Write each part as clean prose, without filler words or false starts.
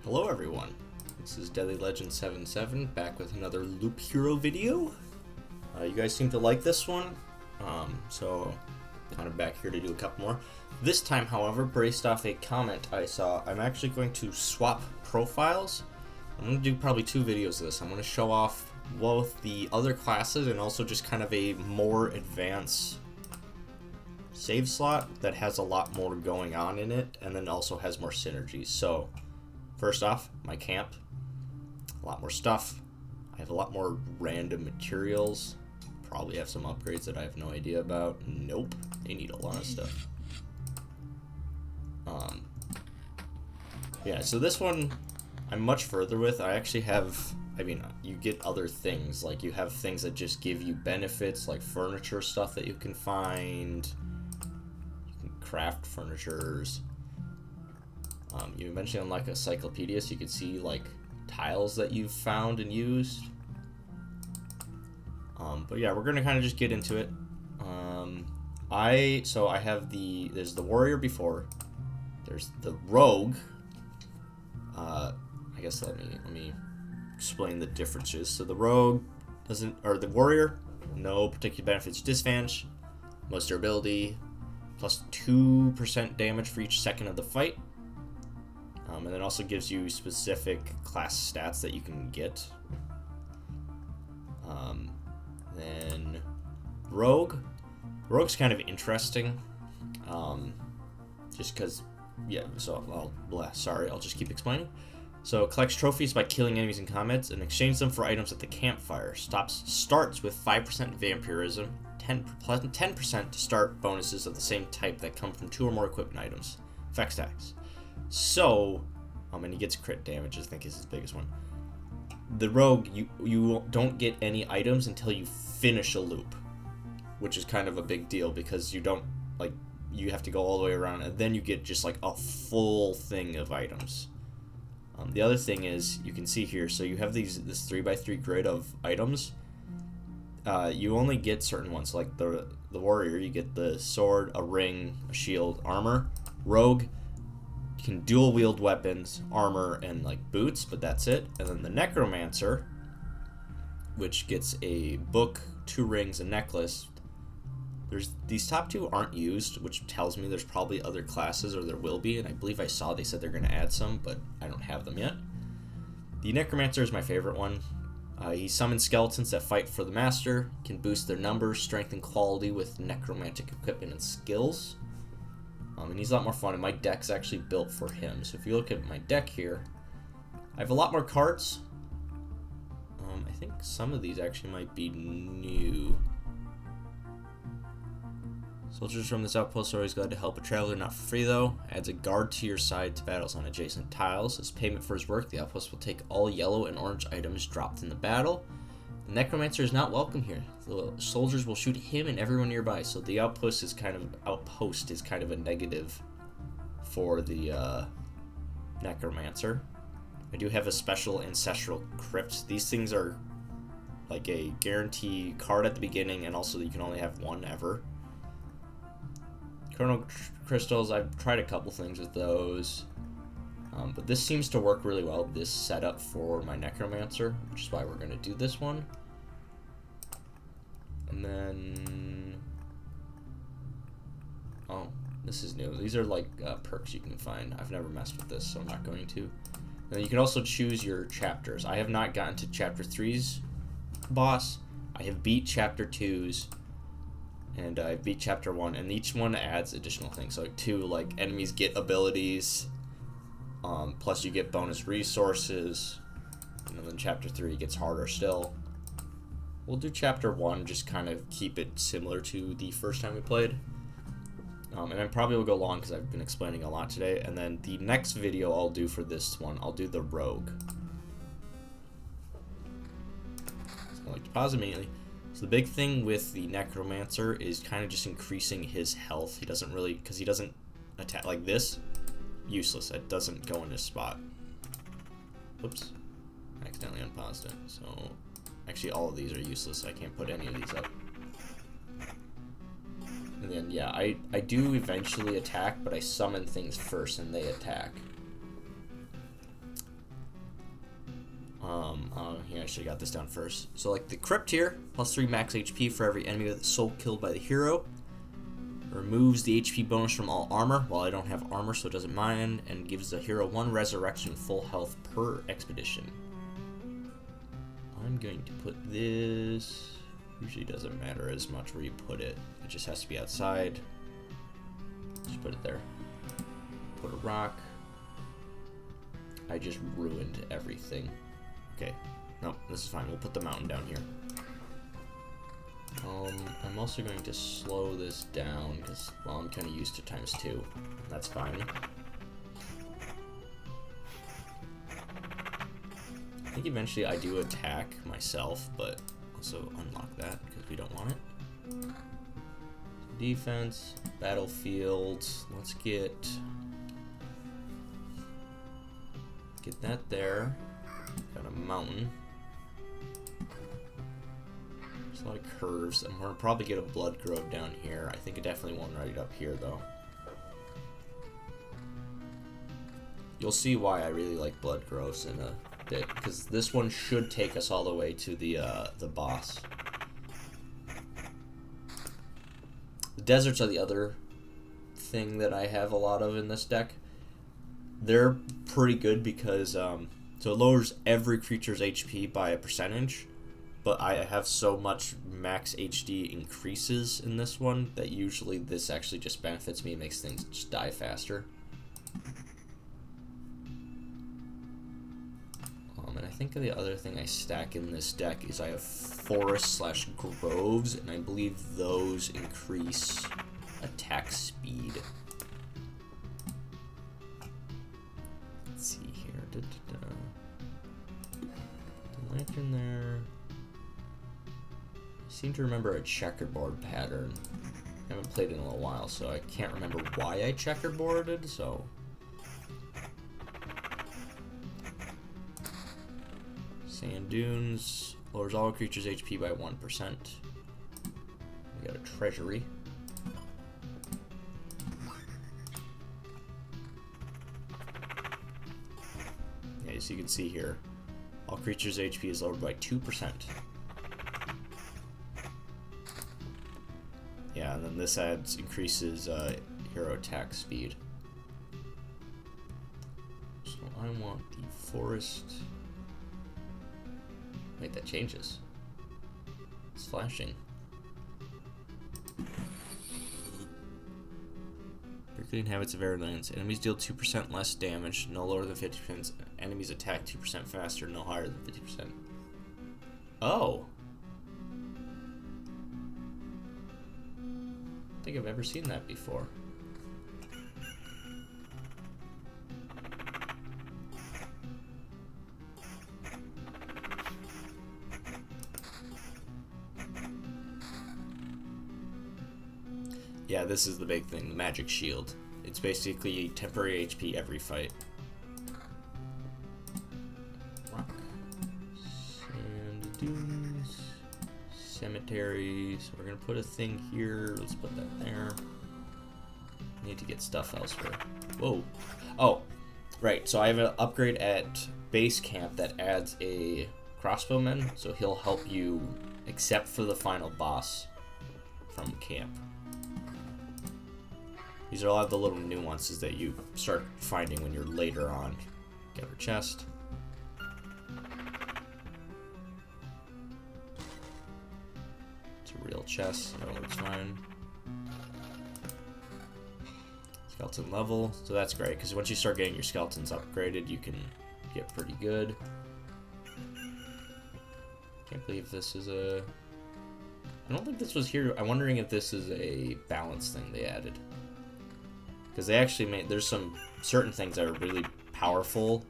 Hello everyone, this is Deadly Legend 77 back with another Loop Hero video. You guys seem to like this one, so kind of back here to do a couple more. This time, however, based off a comment I saw, I'm actually going to swap profiles. I'm going to do probably two videos of this. I'm going to show off both the other classes and also just kind of a more advanced save slot that has a lot more going on in it and then also has more synergies. So first off, my camp, a lot more stuff. I have a lot more random materials. Probably have some upgrades that I have no idea about. Nope, they need a lot of stuff. Yeah, so this one I'm much further with. I actually have, you get other things, like you have things that just give you benefits, like furniture stuff that you can find. You can craft furnitures. You eventually unlock a encyclopedia, so you can see like tiles that you've found and used. But yeah, we're gonna kind of just get into it. I have there's the warrior before, there's the rogue. I guess let me explain the differences. So the rogue the warrior, no particular benefits, disadvantage, most durability, plus 2% damage for each second of the fight. And then also gives you specific class stats that you can get. Then Rogue's kind of interesting. Just because, yeah, so I'll just keep explaining. So it collects trophies by killing enemies in combat and exchange them for items at the campfire. Starts with 5% vampirism, 10% to start bonuses of the same type that come from 2 or more equipment items. Effect stacks. So, and he gets crit damage, I think is his biggest one. The rogue, you don't get any items until you finish a loop, which is kind of a big deal because you don't, like, you have to go all the way around and then you get just like a full thing of items. The other thing is, you can see here, so you have this 3x3 grid of items. You only get certain ones, like the warrior, you get the sword, a ring, a shield, armor. Rogue, you can dual wield weapons, armor, and like boots, but that's it. And then the Necromancer, which gets a book, 2 rings, a necklace. These top 2 aren't used, which tells me there's probably other classes, or there will be, and I believe I saw they said they're going to add some, but I don't have them yet. The Necromancer is my favorite one. He summons skeletons that fight for the master, can boost their numbers, strength, and quality with necromantic equipment and skills. And he's a lot more fun, and my deck's actually built for him. So if you look at my deck here, I have a lot more cards. I think some of these actually might be new. Soldiers from this outpost are always glad to help a traveler, not for free though. Adds a guard to your side to battles on adjacent tiles. As payment for his work, the outpost will take all yellow and orange items dropped in the battle. The Necromancer is not welcome here. The soldiers will shoot him and everyone nearby, so the outpost is kind of a negative for the Necromancer. I do have a special Ancestral Crypt. These things are like a guarantee card at the beginning, and also you can only have one ever. Chrono Crystals, I've tried a couple things with those. But this seems to work really well, this setup for my Necromancer, which is why we're going to do this one. And then... oh, this is new. These are like perks you can find. I've never messed with this, so I'm not going to. And then you can also choose your chapters. I have not gotten to Chapter 3's boss. I have beat Chapter 2's. And I beat Chapter 1, and each one adds additional things. So like 2, like enemies get abilities, plus you get bonus resources, and then Chapter 3 gets harder still. We'll do Chapter 1, just kind of keep it similar to the first time we played. And then probably will go long because I've been explaining a lot today. And then the next video I'll do for this one, I'll do the Rogue. So I'll deposit immediately. So the big thing with the Necromancer is kind of just increasing his health. He doesn't really, because he doesn't attack like this. Useless. It doesn't go in his spot. Oops. I accidentally unpaused it. So actually all of these are useless. I can't put any of these up. And then yeah, I do eventually attack, but I summon things first and they attack. here. I should have got this down first. So like the Crypt here, plus 3 max HP for every enemy with a soul killed by the hero. Removes the HP bonus from all armor. Well, I don't have armor, so it doesn't mind. And gives the hero 1 resurrection full health per expedition. I'm going to put this... Usually doesn't matter as much where you put it. It just has to be outside. Just put it there. Put a rock. I just ruined everything. Okay. No, this is fine. We'll put the mountain down here. I'm also going to slow this down because, well, I'm kind of used to ×2. That's fine. I think eventually I do attack myself, but also unlock that because we don't want it. Defense, battlefield. Let's get that there. Got a mountain. There's a lot of curves, and we're gonna probably get a blood grove down here. I think it definitely won't right up here though. You'll see why I really like blood groves in a bit, because this one should take us all the way to the boss. The deserts are the other thing that I have a lot of in this deck. They're pretty good because so it lowers every creature's HP by a percentage, but I have so much max HD increases in this one that usually this actually just benefits me and makes things just die faster. And I think the other thing I stack in this deck is I have forests/groves, and I believe those increase attack speed. Let's see here. The lantern there. I seem to remember a checkerboard pattern. I haven't played in a little while, so I can't remember why I checkerboarded, so... Sand dunes. Lowers all creatures' HP by 1%. We got a treasury. Yeah, as you can see here, all creatures' HP is lowered by 2%. Yeah, and then this increases hero attack speed. So I want the forest. Wait, that changes. It's flashing. Prickly inhabits of arid lands. Enemies deal 2% less damage, no lower than 50%. Enemies attack 2% faster, no higher than 50%. Oh! I don't think I've ever seen that before. Yeah, this is the big thing, the magic shield. It's basically temporary HP every fight. Rock. Sand dunes. Cemetery. So we're gonna put a thing here. Let's put that there. Need to get stuff elsewhere. Whoa. Oh, right. So I have an upgrade at base camp that adds a crossbowman. So he'll help you, except for the final boss from camp. These are all the little nuances that you start finding when you're later on. Get our chest. It's a real chest, so it's fine. Skeleton level, so that's great, because once you start getting your skeletons upgraded, you can get pretty good. Can't believe this is a... I don't think this was here. I'm wondering if this is a balance thing they added. Because they actually made, there's some certain things that are really powerful,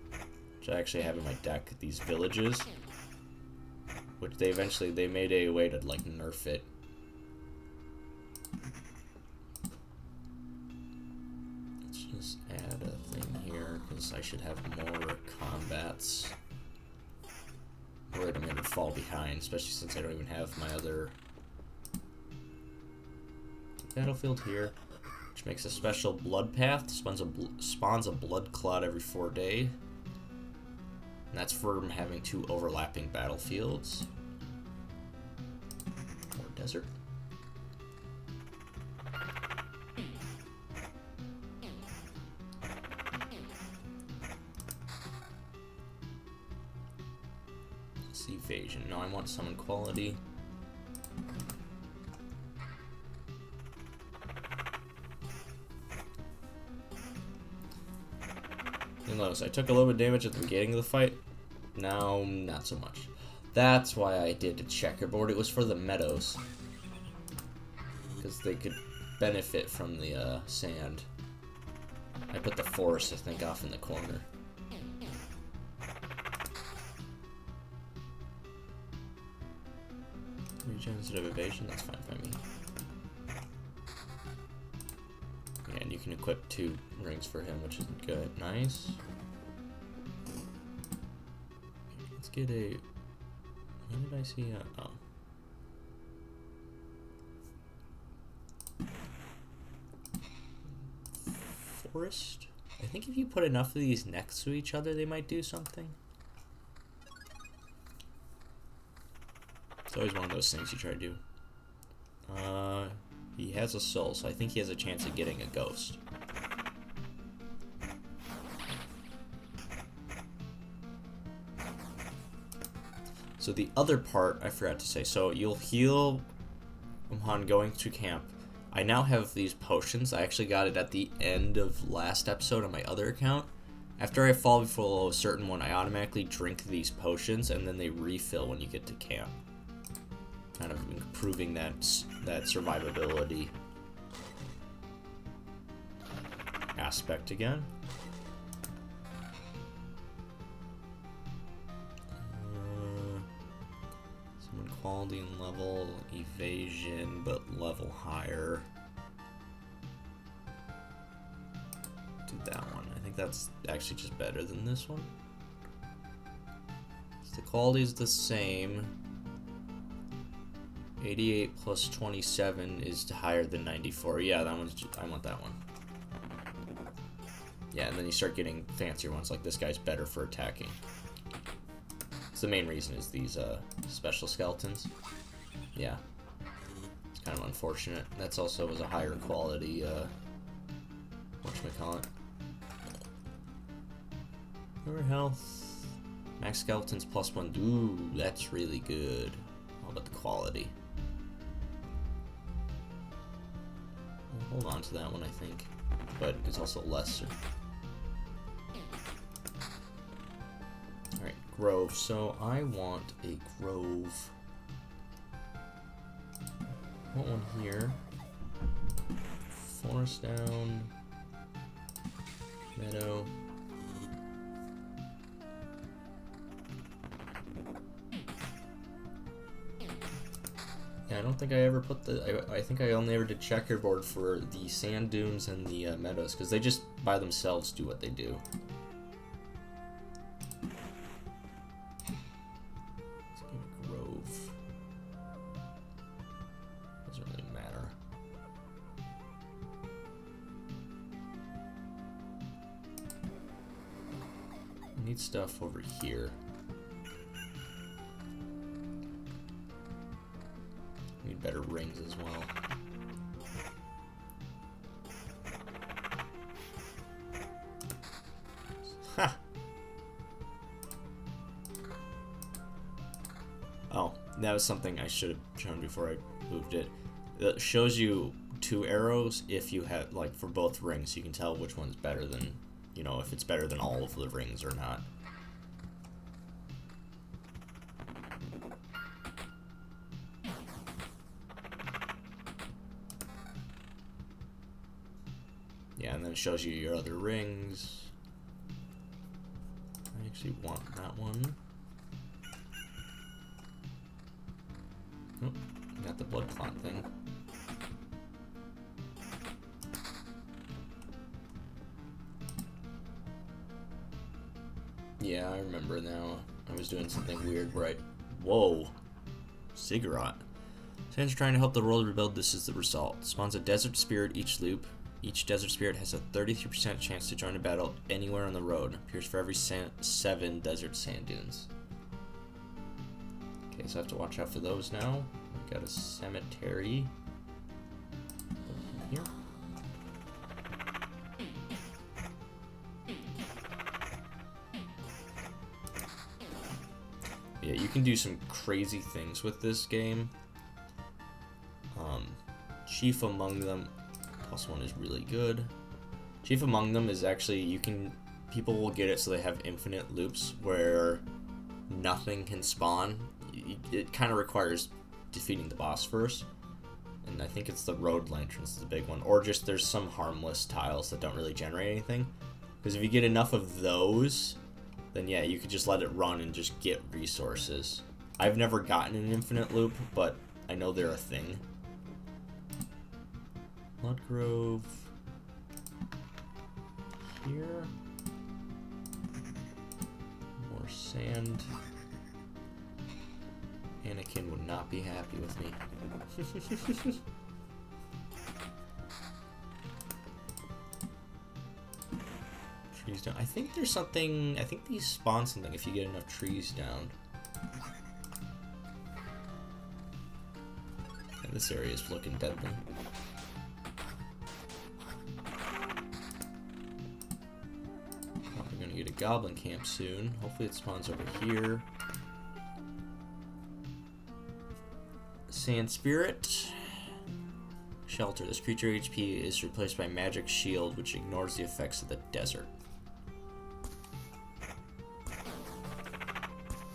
which I actually have in my deck, these villages, which they made a way to like nerf it. Let's just add a thing here, because I should have more combats. I'm worried I'm going to fall behind, especially since I don't even have my other battlefield here. Which makes a special blood path, spawns a blood clot every 4 days. And that's from having 2 overlapping battlefields. Or desert. It's evasion. No, I want summon quality. You'll notice I took a little bit of damage at the beginning of the fight. Now, not so much. That's why I did a checkerboard. It was for the meadows. Because they could benefit from the sand. I put the forest, I think, off in the corner. Regenerative evasion, that's fine by me. And you can equip 2 rings for him, which is good. Nice. Let's get a... When did I see a... Oh. Forest? I think if you put enough of these next to each other, they might do something. It's always one of those things you try to do. He has a soul, so I think he has a chance of getting a ghost. So the other part I forgot to say. So you'll heal upon going to camp. I now have these potions. I actually got it at the end of last episode on my other account. After I fall below a certain one, I automatically drink these potions, and then they refill when you get to camp. Kind of improving that survivability aspect again. Summon quality and level, evasion, but level higher. Do that one. I think that's actually just better than this one. So the quality is the same. 88 plus 27 is higher than 94. Yeah, that one's I want that one. Yeah, and then you start getting fancier ones, like this guy's better for attacking. So the main reason is these special skeletons. Yeah. It's kind of unfortunate. That's also was a higher quality, whatchamacallit. Lower health. Max skeletons plus 1. Ooh, that's really good. How about the quality? I'll hold on to that one, I think. But it's also lesser. Alright, grove. So I want a grove. I want one here. Forest down. Meadow. Yeah, I don't think I ever put the... I think I only ever did checkerboard for the sand dunes and the meadows, because they just by themselves do what they do. Let's give a grove. Doesn't really matter. I need stuff over here. Need better rings as well. Ha! Oh, that was something I should have shown before I moved it. It shows you 2 arrows if you have, like, for both rings. You can tell which one's better than, you know, if it's better than all of the rings or not. Yeah, and then it shows you your other rings. I actually want that one. Oh, got the blood clot thing. Yeah, I remember now. I was doing something weird where I... Whoa! Ziggurat. Sans trying to help the world rebuild, this is the result. Spawns a desert spirit each loop. Each desert spirit has a 33% chance to join a battle anywhere on the road. Appears for every 7 desert sand dunes. Okay, so I have to watch out for those now. We've got a cemetery here. Yeah, you can do some crazy things with this game. Chief Among Them +1 is really good. Chief Among Them is actually, people will get it so they have infinite loops where nothing can spawn. It kind of requires defeating the boss first. And I think it's the road lanterns is the big one. Or just there's some harmless tiles that don't really generate anything. Because if you get enough of those, then yeah, you could just let it run and just get resources. I've never gotten an infinite loop, but I know they're a thing. Bloodgrove here. More sand. Anakin would not be happy with me. Trees down. I think there's something. I think these spawn something if you get enough trees down. And this area is looking deadly. Probably gonna get a goblin camp soon. Hopefully it spawns over here. Sand Spirit. Shelter. This creature HP is replaced by Magic Shield, which ignores the effects of the desert.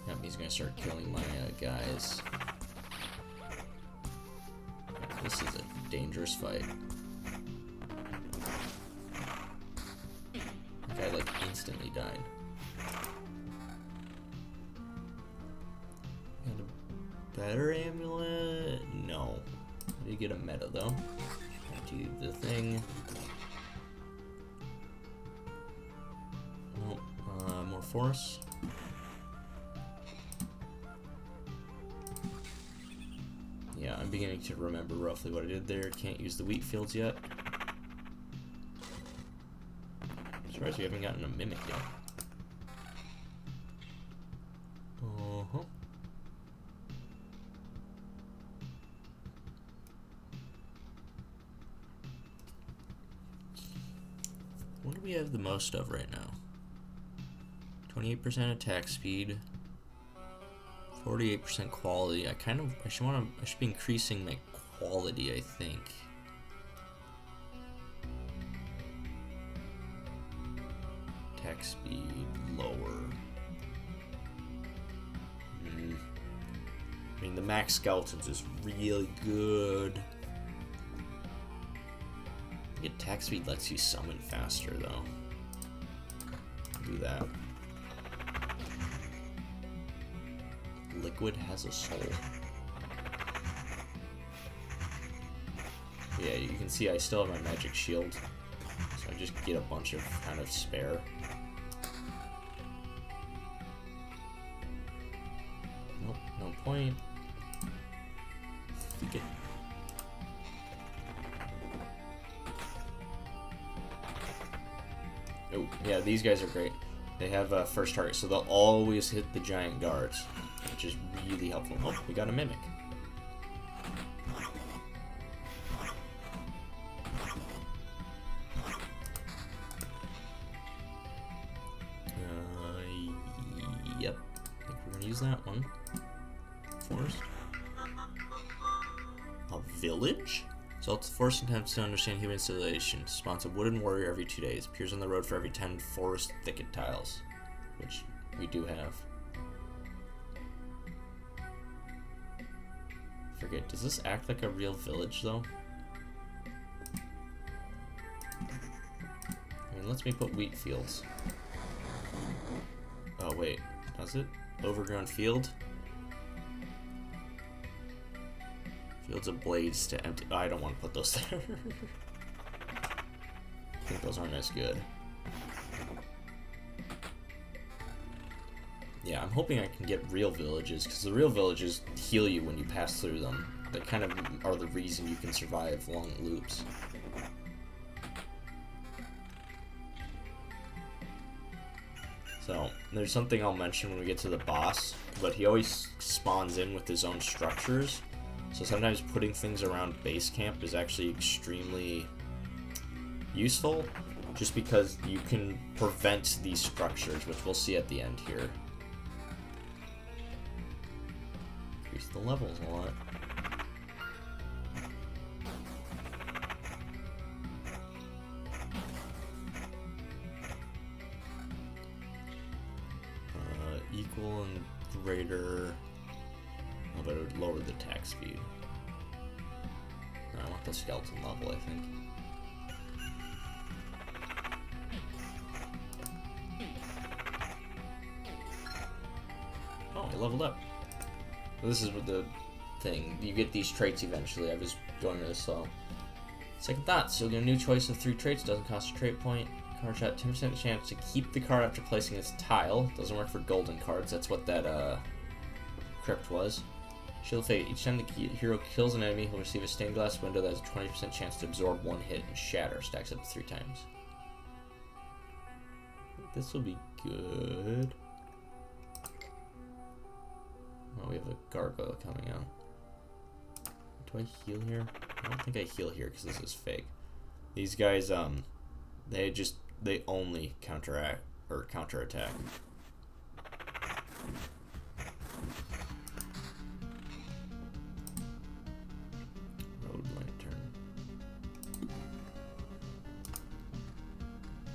Yep, he's gonna start killing my guys. This is a dangerous fight. The guy like instantly died. Got a better amulet? No. I did get a meta though. Do the thing. Nope. More force. Yeah, I'm beginning to remember roughly what I did there. Can't use the wheat fields yet. I'm surprised we haven't gotten a mimic yet. Uh-huh. What do we have the most of right now? 28% attack speed. 48% quality. I should be increasing my quality, I think. Attack speed lower. I mean, the max skeletons is really good. I think attack speed lets you summon faster, though. Do that. Liquid has a soul. Yeah, you can see I still have my magic shield, so I just get a bunch of kind of spare. Nope, no point. Get. Oh, yeah, these guys are great. They have first target, so they'll always hit the giant guards, which is really helpful. Oh, we got a mimic. Yep. I think we're gonna use that one. Forest. A village? Results forest attempts to understand human civilization. Spawns a wooden warrior every 2 days. Appears on the road for every 10 forest thicket tiles, which we do have. Forget, does this act like a real village though? I mean, lets me put wheat fields. Oh wait, does it? Overgrown field? Fields of blades to empty. Oh, I don't want to put those there. I think those aren't as good. Yeah, I'm hoping I can get real villages, because the real villages heal you when you pass through them. They kind of are the reason you can survive long loops. So, there's something I'll mention when we get to the boss, but he always spawns in with his own structures. So sometimes putting things around base camp is actually extremely useful, just because you can prevent these structures, which we'll see at the end here. Increase the levels a lot. Equal and greater. Oh, but it would lower the attack speed. No, I want the skeleton level, I think. Oh, I leveled up. This is what the thing. You get these traits eventually. I was going really slow. Second thoughts. You'll get a new choice of 3 traits. Doesn't cost a trait point. Card shot, 10% chance to keep the card after placing its tile. Doesn't work for golden cards. That's what that crypt was. Shield Fate. Each time the hero kills an enemy, he'll receive a stained glass window that has a 20% chance to absorb 1 hit and shatter. Stacks up to 3 times. This will be good. Oh, we have a gargoyle coming out. Do I heal here? I don't think I heal here because this is fake. These guys, they only counteract or counterattack. Road lantern.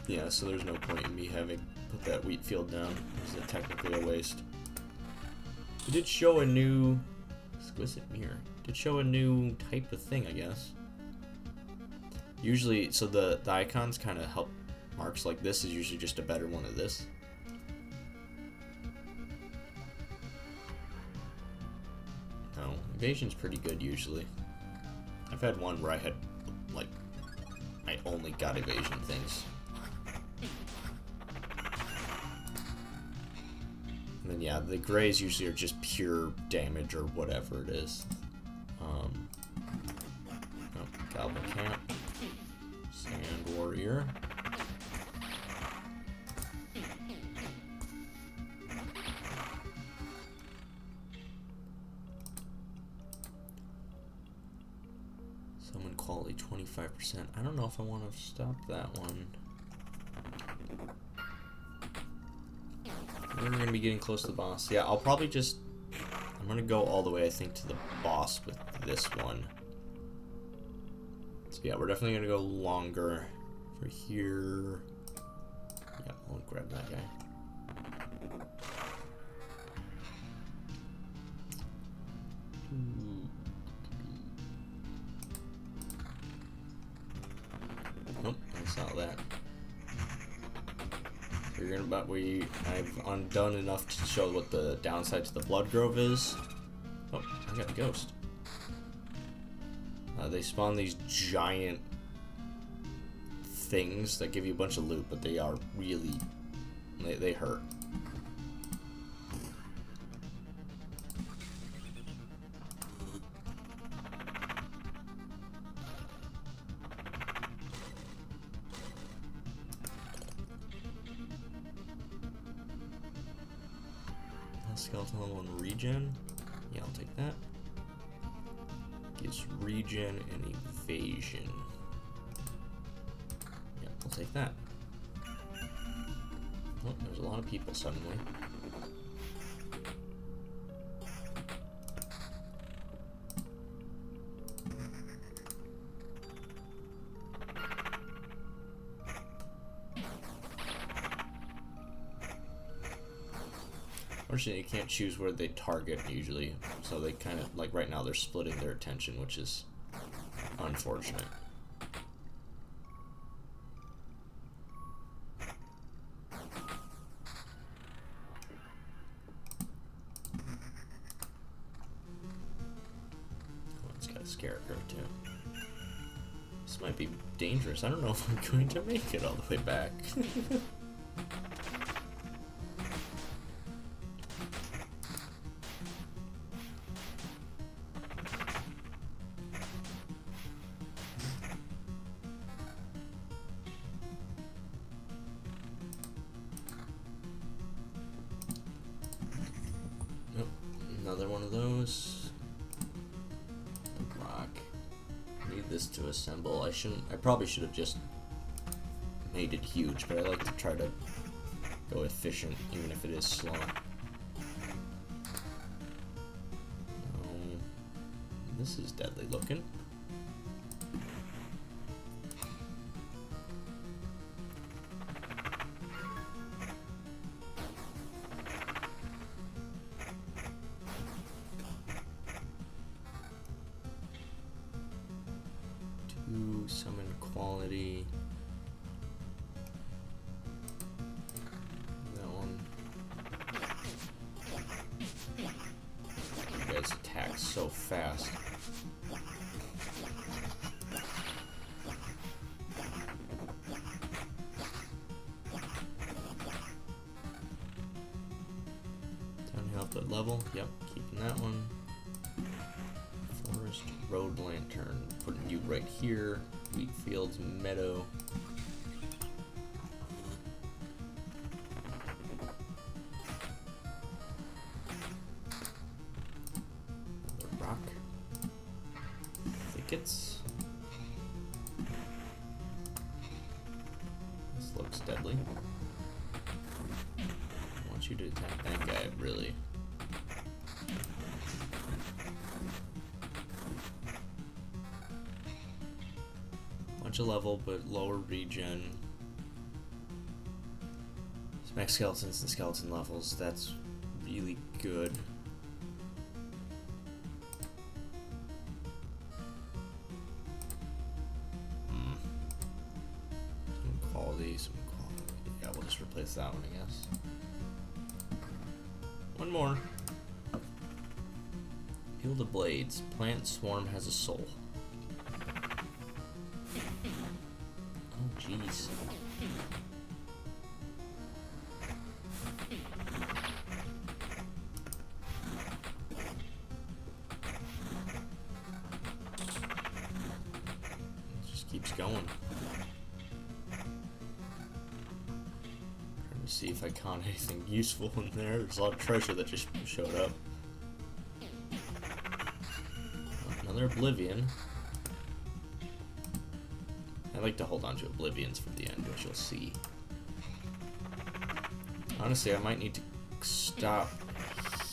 Yeah, so there's no point in me having put that wheat field down. It's technically a waste. It did show a new exquisite mirror. It did show a new type of thing, I guess. Usually, so the icons kind of help. Marks like this is usually just a better one of this. No, evasion's pretty good usually. I've had one where I had, like, I only got evasion things. And then yeah, the grays usually are just pure damage or whatever it is. Oh, Goblin Camp. Sand Warrior. Summon quality 25%. I don't know if I want to stop that one. We're going to be getting close to the boss. Yeah, I'll probably just... I'm going to go all the way, I think, to the boss with this one. So yeah, we're definitely going to go longer for here. Yeah, I'll grab that guy. Nope, I saw that. Figuring about I've undone enough to show what the downside to the Blood Grove is. Oh, I got a ghost. They spawn these giant things that give you a bunch of loot, but they are really... They hurt. Skeleton level 1 regen. Yeah, I'll take that. Gives regen and evasion. Yeah, I'll take that. Oh, there's a lot of people suddenly. Unfortunately, you can't choose where they target usually, so they kind of, like right now, they're splitting their attention, which is unfortunate. Oh, it's got a scarecrow too. This might be dangerous. I don't know if I'm going to make it all the way back. Another one of those. Rock. Need this to assemble. I probably should have just made it huge, but I like to try to go efficient, even if it is slow. This is deadly looking. Two summon quality. That one. You guys attack so fast. Downhill at level. Yep, keeping that one. Forest Road Lantern. Putting you right here. Wheat fields, meadow. Rock. Thickets. This looks deadly. I want you to attack that guy, really. Bunch of level, but lower regen. Max skeletons and skeleton levels, that's really good. Some quality. Yeah, we'll just replace that one, I guess. One more. Peel the blades. Plant swarm has a soul. Oh, jeez. It just keeps going. Trying to see if I caught anything useful in there. There's a lot of treasure that just showed up. Another Oblivion. I like to hold on to Oblivions for the end, which you'll see. Honestly, I might need to stop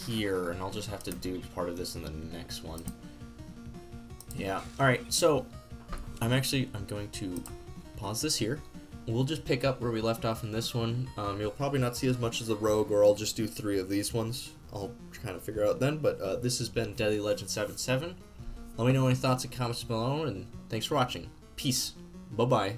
here, and I'll just have to do part of this in the next one. Yeah, alright, so I'm going to pause this here. We'll just pick up where we left off in this one. You'll probably not see as much as the Rogue, or I'll just do 3 of these ones. I'll kind of figure out then, but this has been Deadly Legend 77. Let me know any thoughts and comments below, and thanks for watching. Peace. Bye-bye.